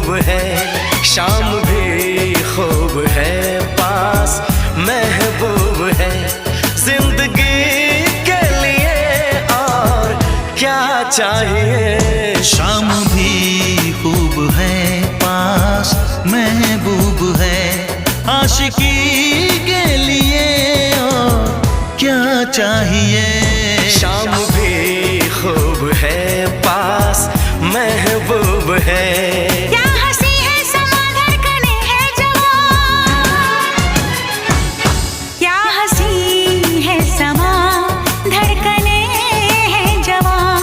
खूब है, शाम भी खूब है, पास महबूब है। जिंदगी के लिए और क्या चाहिए। शाम भी खूब है, पास महबूब है, आशिकी के लिए और क्या चाहिए।